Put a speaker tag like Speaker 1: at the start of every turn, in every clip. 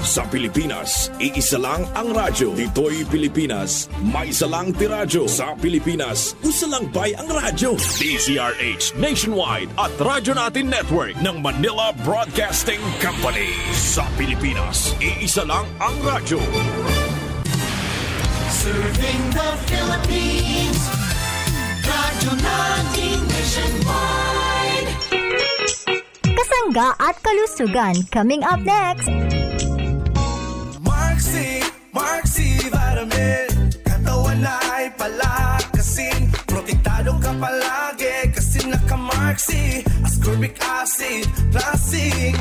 Speaker 1: Sa Pilipinas, iisa lang ang radyo. Dito'y Pilipinas, may isa lang tiradyo. Sa Pilipinas, usa lang bay ang radyo. DZRH Nationwide at Radyo Natin Network ng Manila Broadcasting Company. Sa Pilipinas, iisa lang ang radyo.
Speaker 2: Serving the Philippines, Radyo Natin Nationwide.
Speaker 3: Kasangga at kalusugan coming up next.
Speaker 2: Marksy Vitamin, katawan na ay palakasin, protektado ka palagi kasi naka-Marksy, ascorbic acid, classic.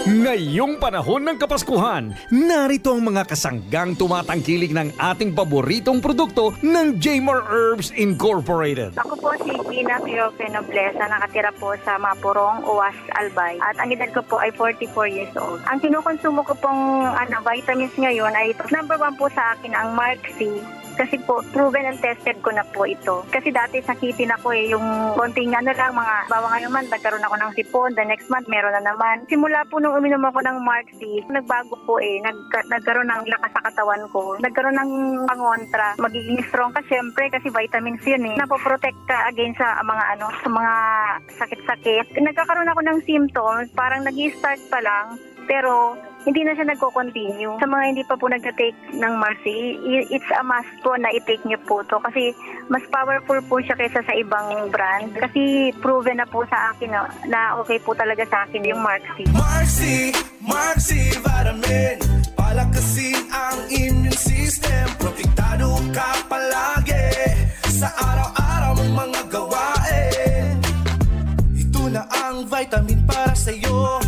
Speaker 4: Ngayong panahon ng Kapaskuhan, narito ang mga kasanggang tumatangkilik ng ating paboritong produkto ng Jmar Herbs Incorporated.
Speaker 5: Ako po si Gina Piofenoblesa, nakatira po sa Mapurong, Uwas, Albay. At ang edad ko po ay 44 years old. Ang kinukonsumo ko pong vitamins ngayon ay number 1 po sa akin ang Marksy. Kasi po, proven and tested ko na po ito. Kasi dati sakitin ako yung konting mga bawa ngayon man, nagkaroon ako ng sipon, the next month meron na naman. Simula po nung uminom ako ng Marksy, nagbago po nagkaroon ng lakas sa katawan ko. Nagkaroon ng pangontra. Magiging strong ka syempre kasi vitamins yun Napoprotect ka against sa mga sakit-sakit. Nagkakaroon ako ng symptoms, parang nag-i-start pa lang, pero hindi na siya nagko-continue. Sa mga hindi pa po nag-take ng Marksy, it's a must po na i-take niyo po to kasi mas powerful po siya kaysa sa ibang brand. Kasi proven na po sa akin na okay po talaga sa akin yung Marksy.
Speaker 2: Marksy Vitamin, palakasin ang immune system, protektado ka palagi sa araw-araw mong mga gawain. Ito na ang vitamin para sa'yo,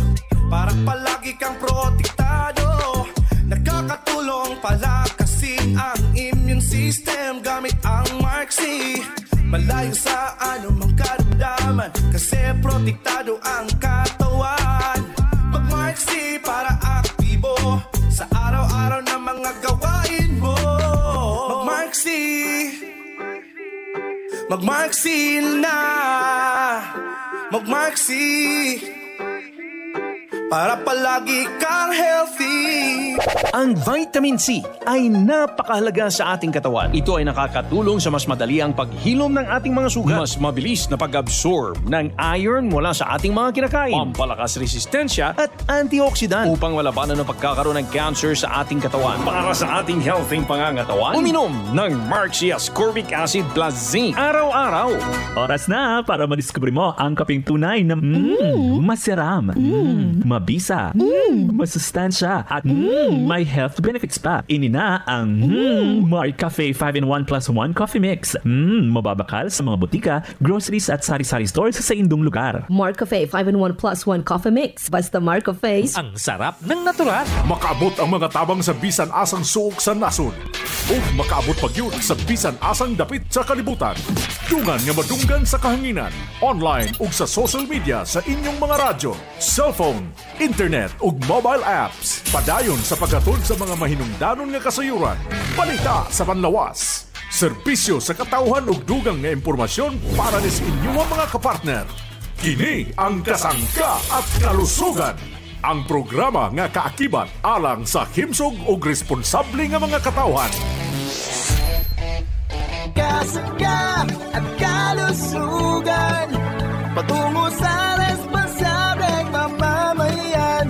Speaker 2: para palagi kang protektado. Nakakatulong palakasin ang immune system gamit ang Marksy. Malayo sa anumang karamdaman kasi protektado ang katawan. Mag-Marksy para aktibo sa araw-araw na mga gawain mo. Mag-Marksy na, mag-Marksy para palagi kang healthy.
Speaker 6: Ang vitamin C ay napakahalaga sa ating katawan. Ito ay nakakatulong sa mas madali ang paghilom ng ating mga sugat, mas mabilis na pag-absorb ng iron mula sa ating mga kinakain, pampalakas resistensya at antioxidant upang malabanan ang pagkakaroon ng cancer sa ating katawan. Para sa ating healthy pangangatawan, uminom ng Marksy Ascorbic Acid Plus Zinc araw-araw.
Speaker 7: Oras na para madiskubre mo ang kaping tunay na masiram, mabisa, masustansya at may health benefits pa. Inina ang MarCafe 5-in-1 plus 1 coffee mix. Mababakal sa mga butika, groceries at sari-sari stores sa indong lugar.
Speaker 8: MarCafe 5-in-1 plus 1 coffee mix. Basta MarCafe.
Speaker 7: Ang sarap ng natural.
Speaker 1: Makaabot ang mga tabang sa bisan asang suok sa nasun. O makaabot pa yun sa bisan asang dapit sa kalibutan. Dungan nga madunggan sa kahanginan. Online ug sa social media sa inyong mga radyo, cellphone, internet ug mobile apps. Padayon sa paghatod sa mga mahinungdanon nga kasayuran. Balita sa panlawas. Serbisyo sa katauhan ug dugang nga impormasyon para ni sa inyong mga kapartner. Kini ang Kasangka at Kalusugan. Ang programa nga kaakibat alang sa himsog ug responsable nga mga katauhan.
Speaker 2: Kasangka at Kalusugan, patungo sa responsableng mamamayan.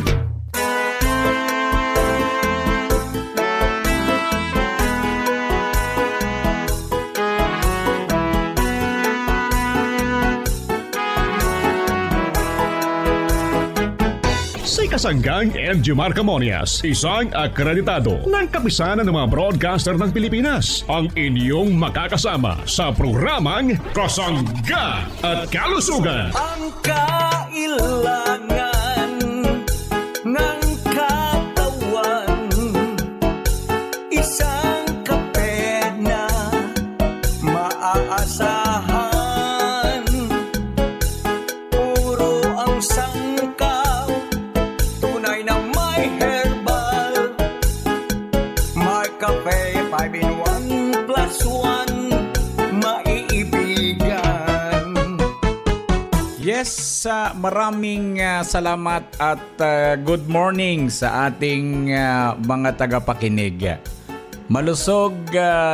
Speaker 9: Si Kasanggang MG Marcamonias, isang akreditado ng kapisanan ng mga broadcaster ng Pilipinas, ang inyong makakasama sa programang Kasangga at Kalusugan.
Speaker 2: Ang kailangan ng katawan, isang kape na maaasahan. Puro ang sangkaw, tunay na may herbal. MarCafe 5-in-1 plus 1, maiibigan.
Speaker 10: Yes, maraming salamat at good morning sa ating mga tagapakinig. Malusog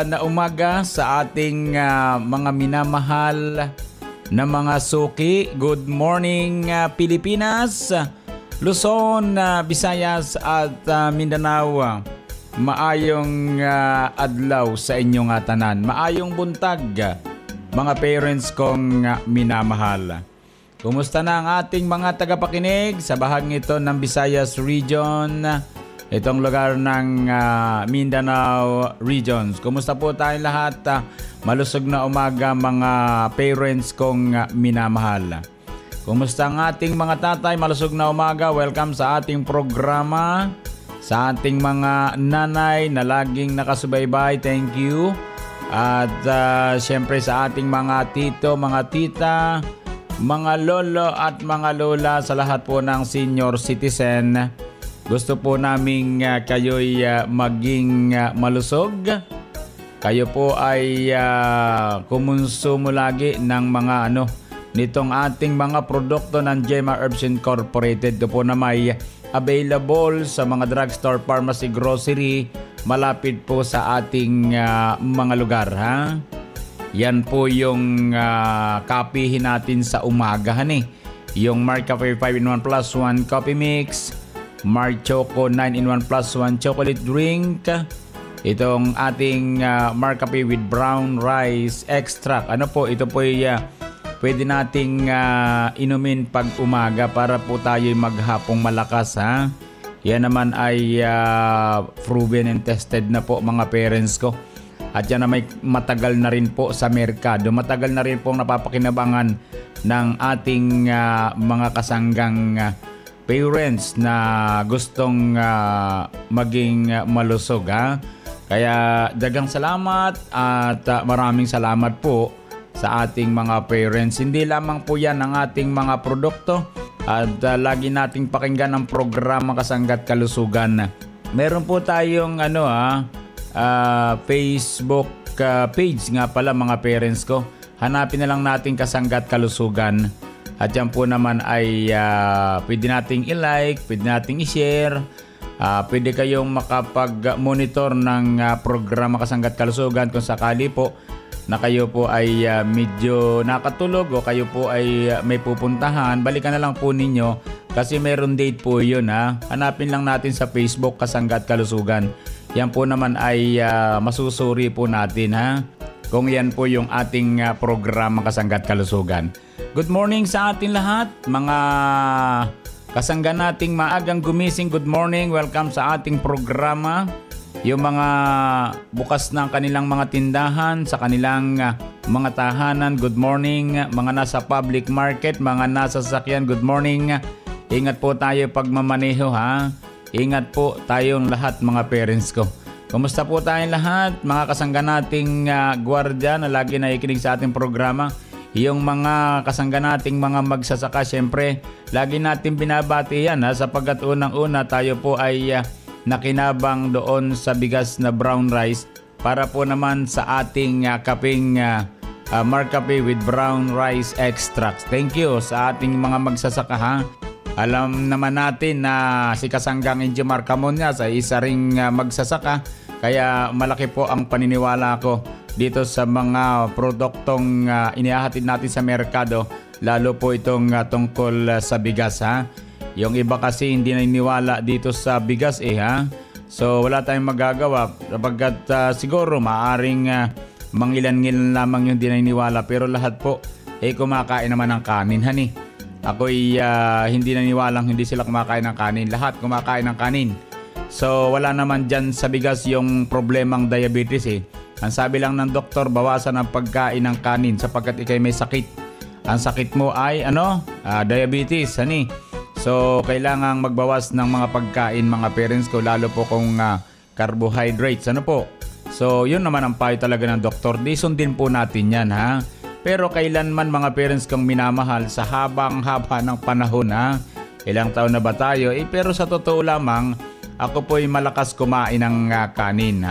Speaker 10: na umaga sa ating mga minamahal na mga suki. Good morning Pilipinas, Luzon, Visayas at Mindanao. Maayong adlaw sa inyong tanan. Maayong buntag mga parents kong minamahal. Kumusta na ang ating mga tagapakinig sa bahagi ito ng Visayas Region, itong lugar ng Mindanao Regions? Kumusta po tayong lahat? Malusog na umaga mga parents kong minamahal. Kumusta ang ating mga tatay? Malusog na umaga. Welcome sa ating programa. Sa ating mga nanay na laging nakasubaybay, thank you. At siyempre sa ating mga tito, mga tita, mga lolo at mga lola, sa lahat po ng senior citizen, gusto po naming kayo'y maging malusog. Kayo po ay kumonsumo lagi ng mga nitong ating mga produkto ng Gemma Herbs Incorporated. Ito po na may available sa mga drugstore, pharmacy, grocery, malapit po sa ating mga lugar. Yan po yung kapihin natin sa umagahan Yung Mark Cafe 5-in-1 plus 1 coffee mix, Mark Choco 9-in-1 plus 1 chocolate drink, itong ating Mark Cafe with brown rice extract. Ito po pwede nating inumin pag umaga para po tayo'y maghapong malakas. Yan naman ay proven and tested na po mga parents ko. At yan na may matagal na rin po sa merkado. Matagal na rin pong napapakinabangan ng ating mga kasanggang parents na gustong maging malusog. Kaya dagang salamat at maraming salamat po sa ating mga parents. Hindi lamang po yan ang ating mga produkto at lagi nating pakinggan ang programa Kasangga't Kalusugan. Meron po tayong Facebook page nga pala mga parents ko. Hanapin na lang natin Kasangga't Kalusugan. At yan po naman ay pwede nating i-like, pwede nating i-share. Pwede kayong makapag-monitor ng programa Kasangga't Kalusugan kung sakali po na kayo po ay medyo nakatulog o kayo po ay may pupuntahan. Balikan na lang po ninyo kasi meron date po yun. Hanapin lang natin sa Facebook Kasangga't Kalusugan. Yan po naman ay masusuri po natin kung yan po yung ating programa Kasangga't Kalusugan. Good morning sa ating lahat mga kasangga nating maagang gumising. Good morning, welcome sa ating programa. Yung mga bukas ng kanilang mga tindahan, sa kanilang mga tahanan, good morning. Mga nasa public market, mga nasa sasakyan, good morning. Ingat po tayo pagmamaneho Ingat po tayong lahat mga parents ko. Kumusta po tayong lahat? Mga kasangga nating gwardiya na lagi nakikinig sa ating programa. Yung mga kasangga nating mga magsasaka, syempre, lagi natin binabati yan sapagkat unang-una tayo po ay nakinabang doon sa bigas na brown rice para po naman sa ating kaping Mark Cafe with brown rice extracts. Thank you sa ating mga magsasaka. Alam naman natin na si Kasanggang Enjo Marcamonia sa isa ring magsasaka, kaya malaki po ang paniniwala ko dito sa mga produktong inihahatid natin sa merkado, lalo po itong tungkol sa bigas. Yung iba kasi hindi naniniwala dito sa bigas So wala tayong magagawa sapagkat siguro maaring mangilan-ngilan lamang yung hindi naniniwala, pero lahat po kumakain naman ng kanin Ako'y hindi naniniwalang hindi sila kumakain ng kanin. Lahat kumakain ng kanin. So wala naman dyan sa bigas yung problemang diabetes Ang sabi lang ng doktor, bawasan ang pagkain ng kanin sapagkat ikay may sakit. Ang sakit mo ay diabetes So, kailangang magbawas ng mga pagkain mga parents ko, lalo po kung carbohydrates. So, yun naman ang payo talaga ng doktor. Di sundin po natin yan Pero kailanman mga parents kong minamahal sa habang-haba ng panahon Ilang taon na ba tayo? Pero sa totoo lamang, ako po'y malakas kumain ng kanin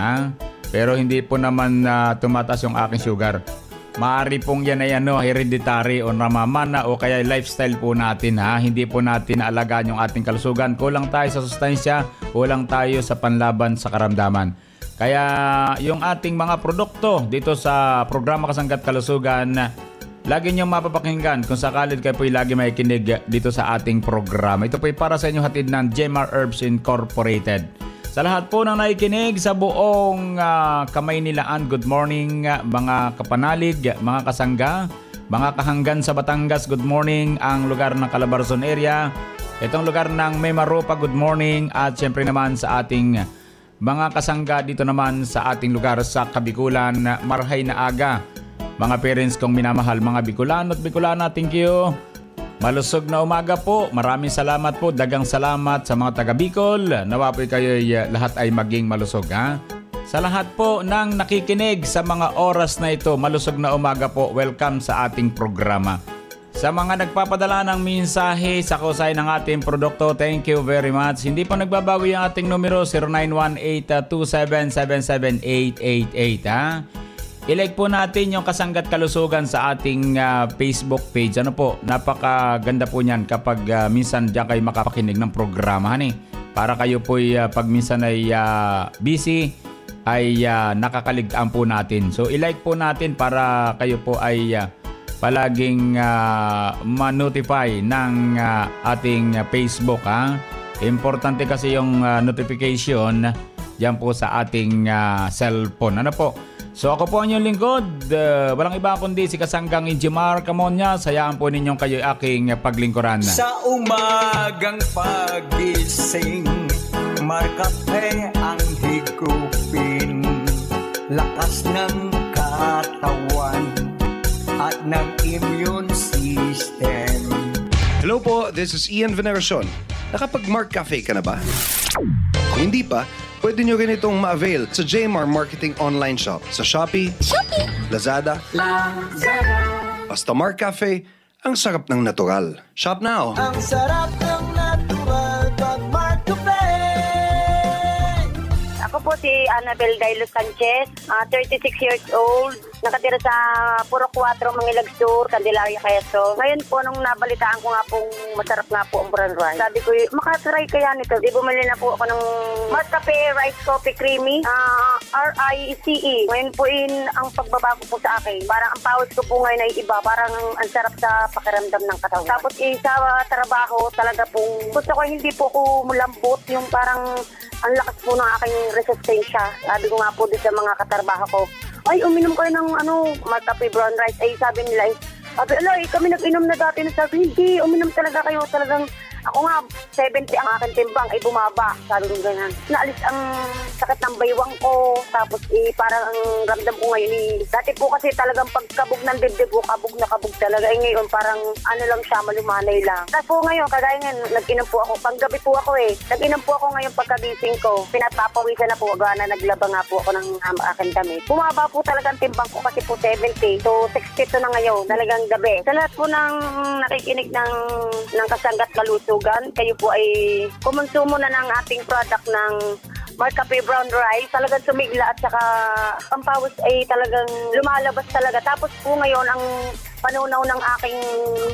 Speaker 10: Pero hindi po naman tumataas yung aking sugar. Maaari pong yan ay hereditary o namamana o kaya lifestyle po natin ha. Hindi po natin naalagaan yung ating kalusugan. Kulang tayo sa sustansya, kulang tayo sa panlaban sa karamdaman. Kaya yung ating mga produkto dito sa programa Kasanggat Kalusugan, lagi niyong mapapakinggan kung sakalit kayo po'y lagi may kinig dito sa ating programa. Ito po'y para sa inyo hatid ng Jmar Herbs Incorporated. Sa lahat po ng nakikinig sa buong Kamaynilaan, good morning mga kapanalig, mga kasangga, mga kahanggan sa Batangas, good morning. Ang lugar ng Calabarzon area, itong lugar ng Mimaropa, good morning. At syempre naman sa ating mga kasangga dito naman sa ating lugar sa Kabikulan, marhay na aga. Mga parents kong minamahal, mga Bicolano at Bicolana, thank you. Malusog na umaga po. Maraming salamat po. Dagang salamat sa mga taga Bicol. Nawa po kayo lahat ay maging malusog ha. Sa lahat po ng nakikinig sa mga oras na ito, malusog na umaga po. Welcome sa ating programa. Sa mga nagpapadala ng mensahe sa kusay ng ating produkto, thank you very much. Hindi pa nagbabago yung ating numero 0918-277-77888 ha. I-like po natin yung Kasanggat Kalusugan sa ating Facebook page. Ano po, napakaganda po niyan kapag minsan diyan kayo makapakinig ng programa. Para kayo po pag minsan ay busy, ay nakakaligtaan po natin. So i-like po natin para kayo po ay palaging ma-notify ng ating Facebook. Importante kasi yung notification diyan po sa ating cellphone. Ano po? So ako po ang inyong lingkod, walang iba kundi si Kasanggang Jmar Camonias. Hayaan po ninyong kayo aking paglingkuran.
Speaker 2: Sa umagang pagising, Markape ang higupin, lakas ng katawan at ng immune system.
Speaker 11: Hello po, this is Ian Veneracion. Nakapag-Mark Cafe ka na ba? Kung hindi pa, pwede nyo rin itong ma-avail sa Jmar Marketing Online Shop sa Shopee, Lazada, basta Mark Cafe, ang sarap ng natural. Shop now!
Speaker 2: Ang sarap ng natural pag Mark Cafe.
Speaker 5: Ako po si Annabel Dailo Sanchez, 36 years old. Nakatira sa Puro 4, Mangilag Sur, Candelaria, Quezon. Ngayon po, nung nabalitaan ko nga pong masarap nga po ang brown rice, sabi ko, makatry kaya nito. Di bumili na po ako ng Markape Rice Coffee Creamy, RICE. Ngayon po ang pagbabago po sa akin. Parang ang pawis ko po ngayon ay iba. Parang ang sarap sa pakiramdam ng katawan. Tapos sa trabaho, talaga pong gusto ko hindi po ako mulambot. Yung parang ang lakas po ng aking resistensya. Sabi ko nga po din sa mga katrabaho ko, ay, uminom kayo ng Markape brown rice. Ay, sabi nila, sabi, kami nag-inom na dati. Sabi, hindi, uminom talaga kayo. Talagang, ako nga, 70 ang aking timbang, ay bumaba. Sabi ko ganyan. Naalis ang sakit ng baywang ko. Tapos, parang ang ramdam ko ngayon, dati po kasi talagang pagkabog ng dibdib ko, kabog na kabog talaga. Ngayon, parang lang siya, malumanay lang. Tapos po ngayon, kagaya ngayon, nag-inom po ako. Panggabi po ako Nag-inom po ako ngayon pagkabising ko. Pinatapawisan na po, na naglaba nga po ako ng aking damit. Bumaba po talaga ang timbang ko kasi po 70. So, 62 na ngayon, talagang gabi. Sa lahat po ng nakikinig ng Kasanggat Kalusugan, kayo po ay kumonsumo na ng ating product ng Markape brown rice. Talagang sumigla at saka ang pawis ay talagang lumalabas talaga. Tapos po ngayon, ang panunaw ng aking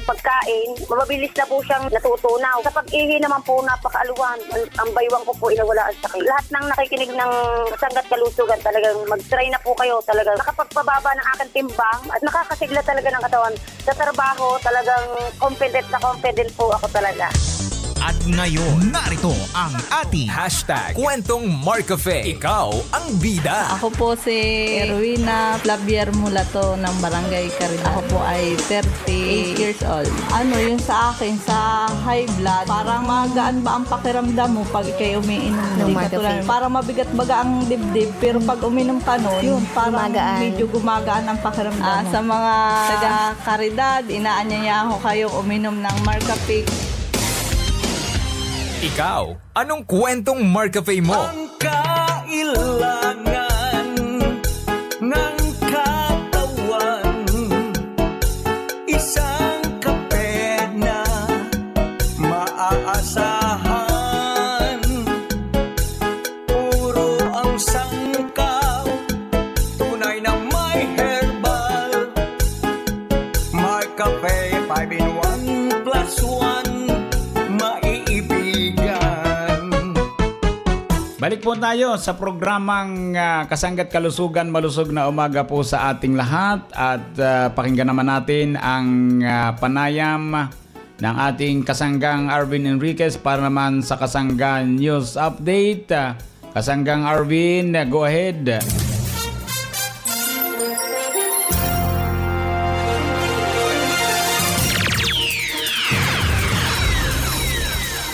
Speaker 5: pagkain, mababilis na po siyang natutunaw. Sa pag-ihi naman po, napakaaluan. Ang baywang ko po inawala ang sakit. Lahat ng nakikinig ng Kasanggat Kalusugan, talagang mag-try na po kayo. Talagang nakapagpababa ng aking timbang at nakakasigla talaga ng katawan. Sa trabaho, talagang confident po ako talaga.
Speaker 12: At ngayon, narito ang ating #Kwentong Markafe. Ikaw ang bida.
Speaker 13: Ako po si Erwina Flavier Mulato ng Barangay Caridad. Ako po ay 38 years old. Yung sa akin, sa high blood, parang magaan ba ang pakiramdam mo pag kayo umiinom ng Markafe? Parang mabigat-baga ang dibdib, pero pag uminom ka nun, parang medyo gumagaan ang pakiramdam mo. Sa mga taga Caridad, inaanyaya ako kayong uminom ng Markafe.
Speaker 12: Ikaw, anong kwentong Markafe mo?
Speaker 2: Ang kailangan ng katawan, isang kape na maaasahan. Puro ang sangkaw, tunay na may herbal.
Speaker 10: Balik po tayo sa programang Kasanggat Kalusugan, malusog na umaga po sa ating lahat. At pakinggan naman natin ang panayam ng ating kasanggang Arvin Enriquez para naman sa Kasanggang News Update. Kasanggang Arvin, go ahead.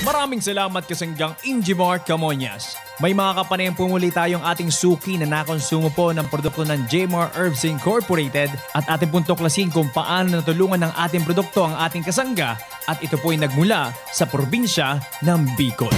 Speaker 14: Maraming salamat kasanggang Injimar Camonias. May mga kapanayang pumuli tayong ating suki na nakonsumo po ng produkto ng Jmar Herbs Incorporated at ating pong tuklasin kung paano natulungan ng ating produkto ang ating kasangga at ito po ay nagmula sa probinsya ng Bicol.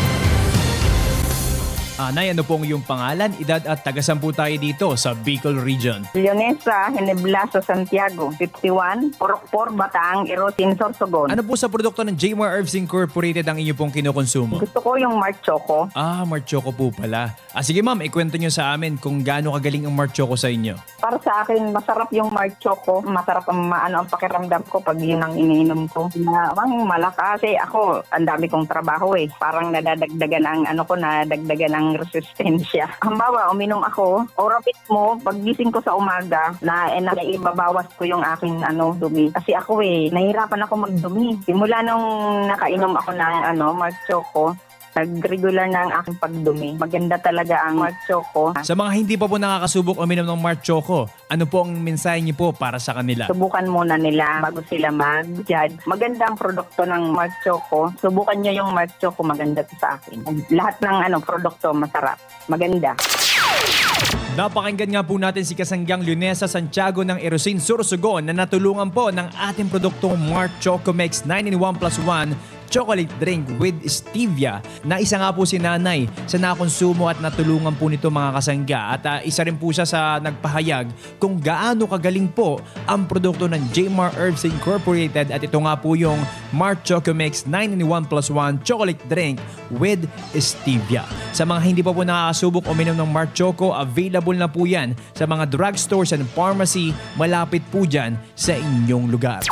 Speaker 14: Nay, ano pong iyong pangalan, edad at tagasan po tayo dito sa Bicol Region?
Speaker 15: Leonesa Heneblaso Santiago, 51, Porokpor, Bataang, Erosin, Sorsogon.
Speaker 14: Ano po sa produkto ng Jmar Herbs Incorporated ang inyo pong kinukonsumo?
Speaker 15: Gusto ko yung Mark Choco.
Speaker 14: Mark Choco po pala. Sige ma'am, ikwento nyo sa amin kung gaano kagaling ang Mark Choco sa inyo.
Speaker 15: Para sa akin, masarap yung Mark Choco. Masarap ang pakiramdam ko pag yun ang iniinom ko. Malakas. Kasi ako, ang dami kong trabaho eh. Parang nadadagdagan ang nadagdagan ang resistensya. Halimbawa, uminom ako, Orapit mo, paggising ko sa umaga, naibabawas ko yung aking dumi. Kasi ako nahirapan ako magdumi. Simula nung nakainom ako ng Mark Choco, nag-regular na ang aking pagdumi. Maganda talaga ang Mark Choco.
Speaker 14: Sa mga hindi pa po nakakasubok uminom ng Mark Choco, ano po ang mensahe niyo po para sa kanila?
Speaker 15: Subukan muna nila bago sila mag-judge. Maganda ang produkto ng Mark Choco. Subukan niyo yung Mark Choco, maganda to sa akin. Lahat ng produkto masarap. Maganda.
Speaker 14: Napakinggan nga po natin si Kasanggang Leonesa Santiago ng Erosin, Sorsogon na natulungan po ng ating produktong Mark Choco Mix 9-in-1+1 chocolate drink with stevia na isa nga po si nanay sa nakonsumo at natulungan po nito mga kasangga at isa rin po siya sa nagpahayag kung gaano kagaling po ang produkto ng Jmar Herbs Incorporated at ito nga po yung Mark Choco Mix 9-in-1+1 chocolate drink with stevia. Sa mga hindi pa po nakakasubok uminom ng Mark Choco, available na po yan sa mga drugstores and pharmacy malapit po dyan sa inyong lugar.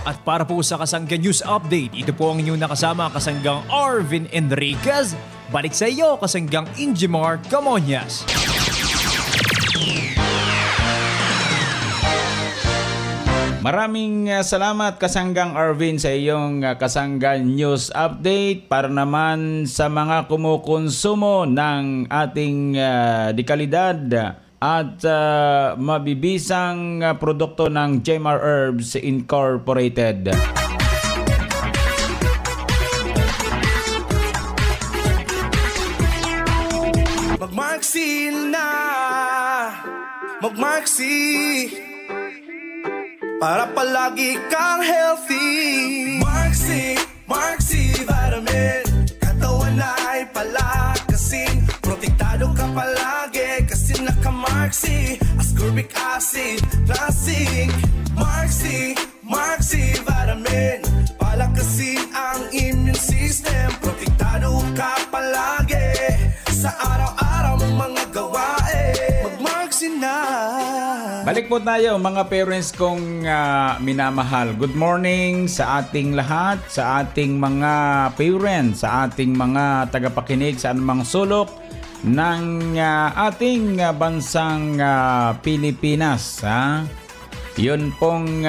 Speaker 14: At para po sa Kasangga News Update, ito po ang inyong nakasama Kasanggang Arvin Enriquez. Balik sa iyo, Kasanggang Injimar Camonias.
Speaker 10: Maraming salamat Kasanggang Arvin sa iyong Kasangga News Update para naman sa mga kumukonsumo ng ating dekalidad at mabibisang produkto ng Jmar Herbs Incorporated.
Speaker 2: Magmarksi na, magmarksi para palagi kang healthy. Marksi vitamin, katawan ay palakasin, protektado ka palagi kasi naka-Marksi, ascorbic acid, plastic. Marksi vitamin, palakasin ang immune system, protektado ka palagi sa araw-araw mong mga gawain. Magmarksi na.
Speaker 10: Balik po tayo mga parents kong minamahal. Good morning sa ating lahat, sa ating mga parents, sa ating mga tagapakinig sa anumang sulok ng ating bansang Pilipinas. Yun pong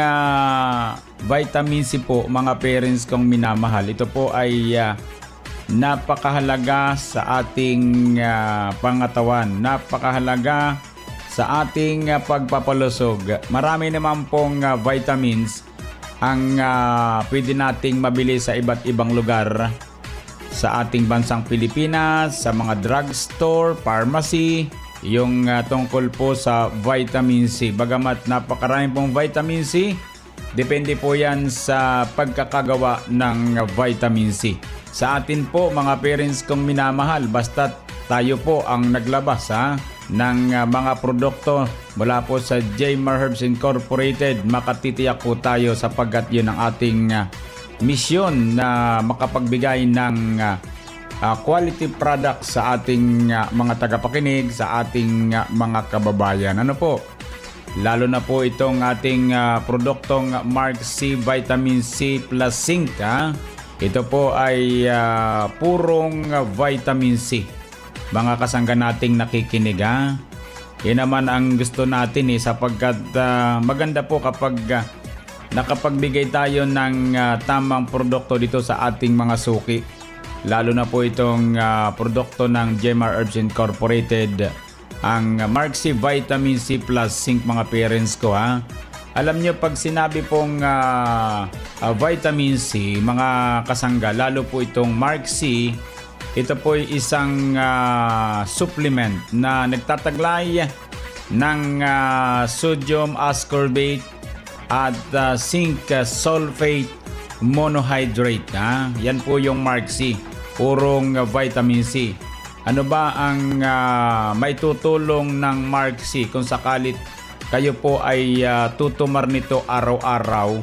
Speaker 10: vitamin C po mga parents kong minamahal. Ito po ay napakahalaga sa ating pangatawan. Napakahalaga sa ating pagpapalusog. Marami naman pong vitamins ang pwede nating mabili sa iba't ibang lugar sa ating bansang Pilipinas, sa mga drugstore, pharmacy, yung tungkol po sa vitamin C. Bagamat napakarami pong vitamin C, depende po yan sa pagkakagawa ng vitamin C. Sa atin po mga parents kong minamahal, basta tayo po ang naglabas ng mga produkto mula po sa Jmar Herbs Incorporated, makatitiyak po tayo sapagkat yun ang ating misyon na makapagbigay ng quality product sa ating mga tagapakinig, sa ating mga kababayan. Ano po? Lalo na po itong ating produktong Mark C Vitamin C Plus Zinc. Ito po ay purong vitamin C. mga kasangga nating nakikinig ha. Yan naman ang gusto natin sapagkat maganda po kapag nakapagbigay tayo ng tamang produkto dito sa ating mga suki. Lalo na po itong produkto ng Jemar Herbs Incorporated, ang Mark C Vitamin C Plus Zinc mga parents ko ha. Alam nyo pag sinabi pong vitamin C mga kasangga, lalo po itong Mark C, ito po ay isang supplement na nagtataglay ng sodium ascorbate at zinc sulfate monohydrate. Yan po yung Mark C, purong vitamin C. Ano ba ang maitutulong ng Mark C kung sakalit kayo po ay tutumar nito araw-araw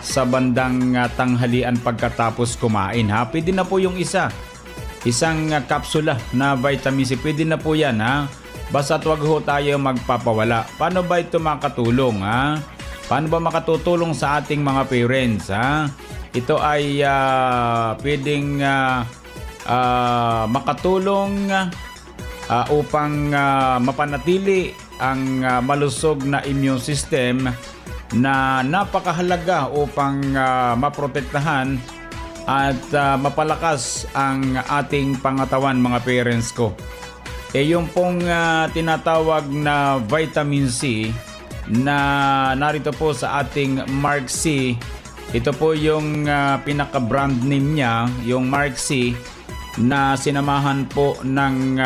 Speaker 10: sa bandang tanghalian pagkatapos kumain ha? Pwede na po yung isang kapsula na vitamin C, pwede na po yan ha. Basta't wag ho tayo magpapawala. Paano ba ito makatulong ha? Paano ba makatutulong sa ating mga parents ha? Ito ay pwedeng makatulong upang mapanatili ang malusog na immune system na napakahalaga upang maprotektahan at mapalakas ang ating pangatawan mga parents ko. Yung pong tinatawag na vitamin C na narito po sa ating Mark C, ito po yung pinaka-brand name niya, yung Mark C, na sinamahan po ng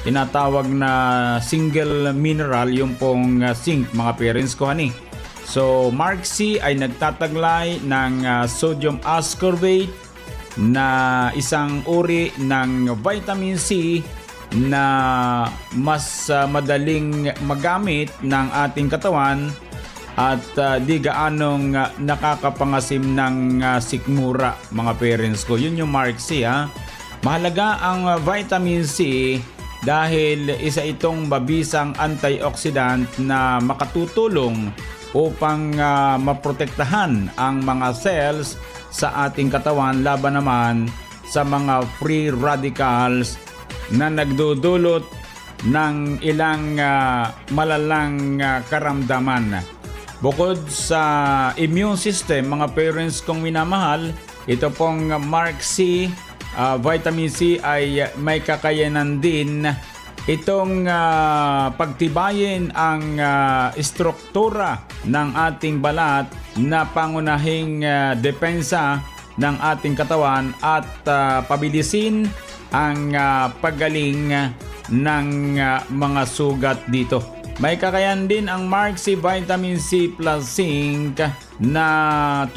Speaker 10: tinatawag na single mineral, yung pong zinc mga parents ko hani. So Mark C ay nagtataglay ng sodium ascorbate na isang uri ng vitamin C na mas madaling magamit ng ating katawan at di gaanong nakakapangasim ng sikmura mga parents ko. Yun yung Mark C ha. Mahalaga ang vitamin C dahil isa itong mabisang antioxidant na makatutulong upang maprotektahan ang mga cells sa ating katawan laban naman sa mga free radicals na nagdudulot ng ilang malalang karamdaman. Bukod sa immune system, mga parents kong minamahal, ito pong Mark C, vitamin C ay may kakayanan din itong pagtibayin ang struktura ng ating balat na pangunahing depensa ng ating katawan at pabilisin ang paggaling ng mga sugat dito. May kakayahan din ang Mark C Vitamin C Plus Zinc na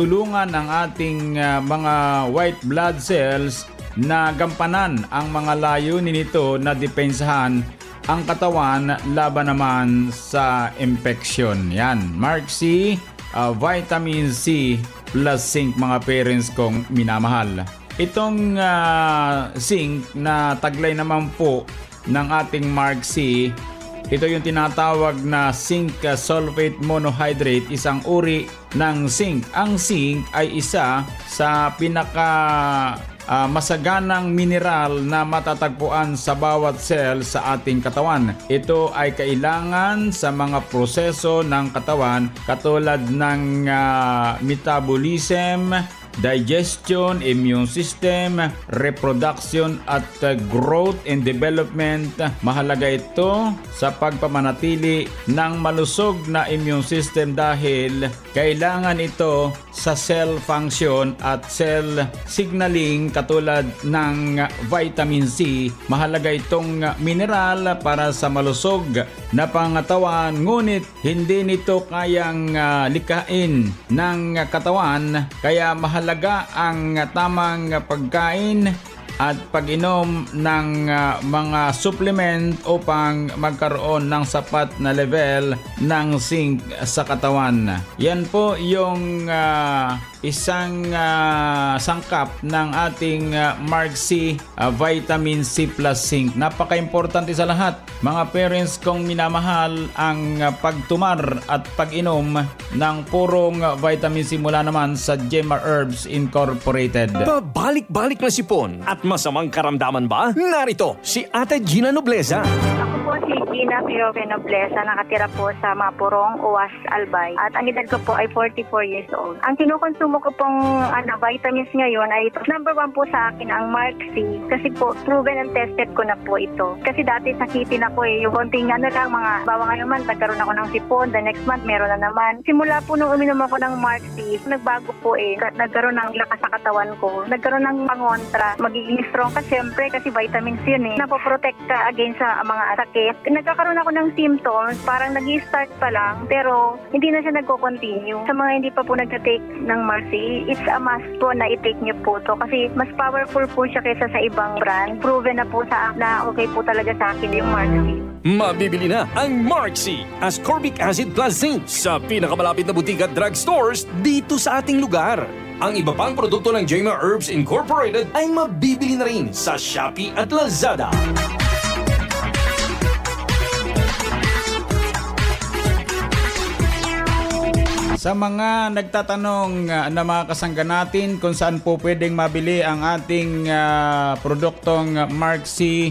Speaker 10: tulungan ang ating mga white blood cells na gampanan ang mga layunin nito na depensahan ang katawan laban naman sa infection. Yan, Mark C, Vitamin C Plus Zinc mga parents kong minamahal. Itong zinc na taglay naman po ng ating Mark C, ito yung tinatawag na zinc sulfate monohydrate, isang uri ng zinc. Ang zinc ay isa sa masaganang mineral na matatagpuan sa bawat cell sa ating katawan. Ito ay kailangan sa mga proseso ng katawan katulad ng metabolism, digestion, immune system, reproduction at growth and development. Mahalaga ito sa pagpamanatili ng malusog na immune system dahil kailangan ito sa cell function at cell signaling katulad ng vitamin C. Mahalaga itong mineral para sa malusog na pangatawan, ngunit hindi nito kayang likhain ng katawan, kaya mahalaga ang tamang pagkain at pag-inom ng mga supplement upang magkaroon ng sapat na level ng zinc sa katawan. Yan po yung isang sangkap ng ating Mark C Vitamin C Plus Zinc. Napaka-importante sa lahat. Mga parents kong minamahal, ang pagtumar at pag-inom ng purong vitamin C mula naman sa Jemar Herbs Incorporated.
Speaker 6: Babalik-balik na sipon at
Speaker 4: masamang karamdaman ba? Narito si Ate Gina Nobleza.
Speaker 5: Ako po si Gina Nobleza, nakatira po sa Mapurong, Uwas, Albay. At ang edad ko po ay 44 years old. Ang kinukonsumo ko pong vitamins ngayon ay number 1 po sa akin ang Mark C. Kasi po, proven and tested ko na po ito. Kasi dati sakitin ako yung konting lang, mga bawa ngayon man, nagkaroon ako ng sipon, the next month meron na naman. Simula po nung uminom ako ng Mark C, nagbago po nagkaroon ng lakas sa katawan ko, nagkaroon ng pangontra, magiging strong ka siyempre kasi vitamins yun napoprotect ka against sa mga sakit. Nagkakaroon ako ng symptoms, parang nag-i-start pa lang, pero hindi na siya nagko-continue. Sa mga hindi pa po nagta-take ng Mark C, it's a must po na i-take niyo po to kasi mas powerful po siya kaysa sa ibang brand. Proven na po na okay po talaga sa akin yung Mark C.
Speaker 4: Mabibili na ang Mark C Ascorbic Acid Plus Zinc sa pinakamalapit na butika at drugstores dito sa ating lugar. Ang iba pang produkto ng Jmar Herbs Incorporated ay mabibili na rin sa Shopee at Lazada.
Speaker 10: Sa mga nagtatanong na mga kasangga natin kung saan po pwedeng mabili ang ating produktong Mark C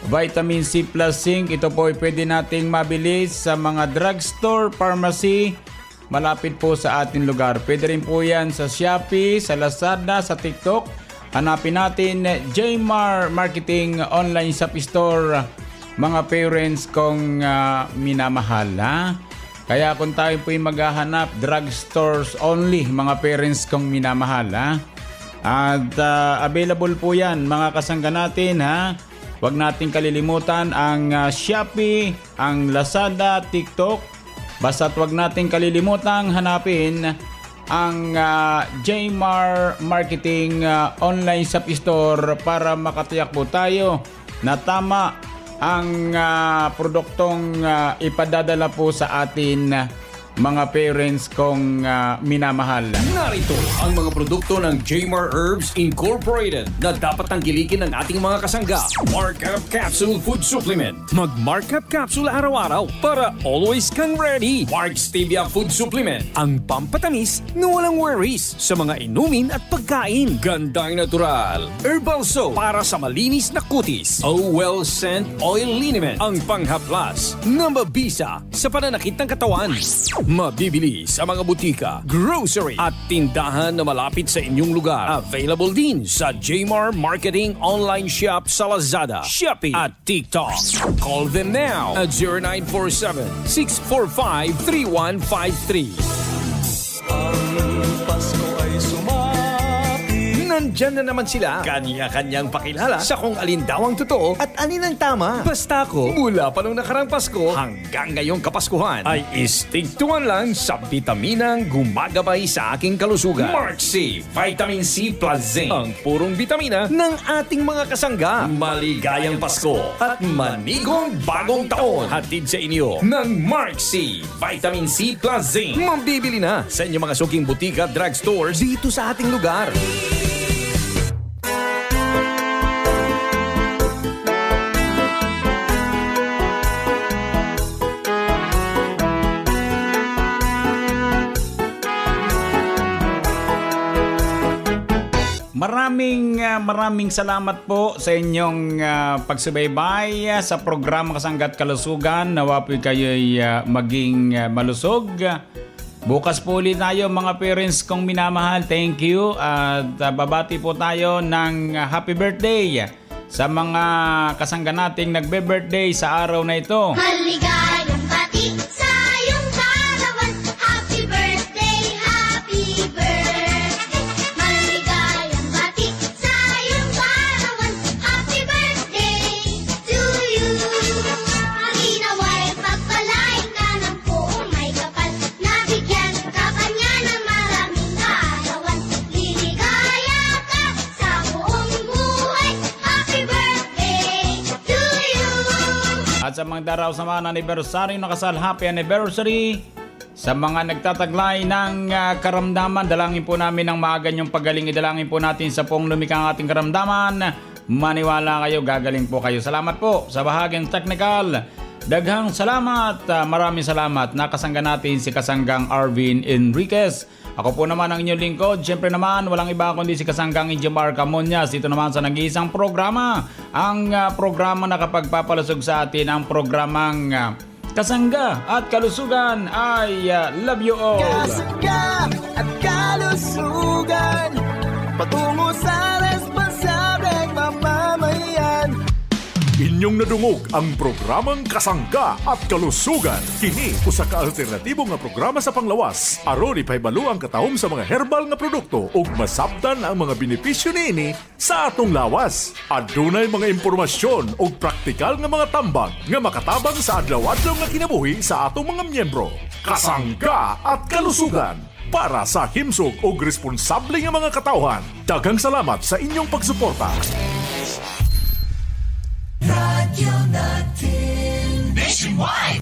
Speaker 10: Vitamin C Plus Zinc, ito po ay pwede nating mabili sa mga drugstore, pharmacy, malapit po sa ating lugar. Pwede rin po yan sa Shopee, sa Lazada, sa TikTok. Hanapin natin Jmar Marketing Online Shop Store, mga parents kong minamahal. Kaya kung tayo po yung maghahanap, drugstores only, mga parents kong minamahal. At available po yan mga kasangga natin. Huwag nating kalilimutan ang Shopee, ang Lazada, TikTok. Basta't huwag nating kalilimutan hanapin ang Jmar Marketing Online Shop Store para makatiyak po tayo na tama ang produktong ipadadala po sa atin mga parents kong minamahal.
Speaker 4: Narito ang mga produkto ng Jmar Herbs Incorporated na dapat tangkilikin ng ating mga kasangga. Markup Capsule Food Supplement. Mag-Markup Capsule araw-araw para always kang ready. Mark Stevia Food Supplement. Ang pampatamis na walang worries sa mga inumin at pagkain. Gandang natural. Herbal Soap para sa malinis na kutis. Well Scent Oil Liniment. Ang panghaplas na mabisa sa pananakit ng katawan. Mabibili sa mga butika, grocery at tindahan na malapit sa inyong lugar. Available din sa Jmar Marketing Online Shop sa Lazada, Shopee at TikTok. Call them now at 0947-645-3153.
Speaker 2: Ang Pasko ay
Speaker 4: Nandyan na naman sila, kanya-kanyang pakilala sa kung alin daw ang totoo at alin ang tama. Basta ako, mula pa nung nakarang Pasko hanggang ngayong Kapaskuhan, ay stick to one lang sa bitaminang gumagabay sa aking kalusugan. Mark C Vitamin C Plus Zinc, ang purong bitamina ng ating mga kasangga. Maligayang Pasko at manigong bagong taon. Hatid sa inyo ng Mark C Vitamin C Plus Zinc. Mabibili na sa inyong mga suking butika at drugstores dito sa ating lugar.
Speaker 10: Maraming salamat po sa inyong pagsubaybay sa programa Kasangga't Kalusugan. Nawa po kayo'y maging malusog. Bukas po ulit tayo mga parents kong minamahal. Thank you. At babati po tayo ng happy birthday sa mga kasangga nating nagbe-birthday sa araw na ito.
Speaker 16: Maligayang bati sa iyong kaarawan. Happy birthday, happy birthday. Maligayang bati sa iyong kaarawan. Happy birthday to you. Ang inaway pagpalain ka ng buong may kapal. Nabigyan ka kanya ng maraming kaarawan. Liligaya ka sa buong buhay. Happy birthday to you.
Speaker 10: At sa mga daraw sa mga anniversary nakasal, happy anniversary. Sa mga nagtataglay ng karamdaman, dalangin po namin ng maaga niyong pagaling. Idalangin po natin sa pong lumikang ating karamdaman. Maniwala kayo, gagaling po kayo. Salamat po sa bahagyang technical. Daghang salamat, maraming salamat. Nakasangga natin si Kasanggang Arvin Enriquez. Ako po naman ang inyong lingkod. Siyempre naman, walang iba kundi si Kasanggang Jomar Camonias. Dito naman sa nag-iisang programa. Ang programa na kapagpapalusog sa atin, ang programang Kasangga at Kalusugan. I love you all.
Speaker 2: Kasangga at Kalusugan, patungo sa responsableng mamamayan.
Speaker 1: Inyong nadungog ang programang Kasangga at Kalusugan. Kini usa ka alternatibo nga programa sa panglawas. Aron ipahibalo ang katahom sa mga herbal nga produkto ug masabtan ang mga benepisyo niini sa atong lawas. Adunay mga impormasyon ug praktikal nga mga tambag nga makatabang sa adlaw-adlaw nga kinabuhi sa atong mga miyembro. Kasangga at Kalusugan, para sa himsog ug responsable nga mga katawhan. Daghang salamat sa inyong pagsuporta.
Speaker 2: Radyo natin Nationwide.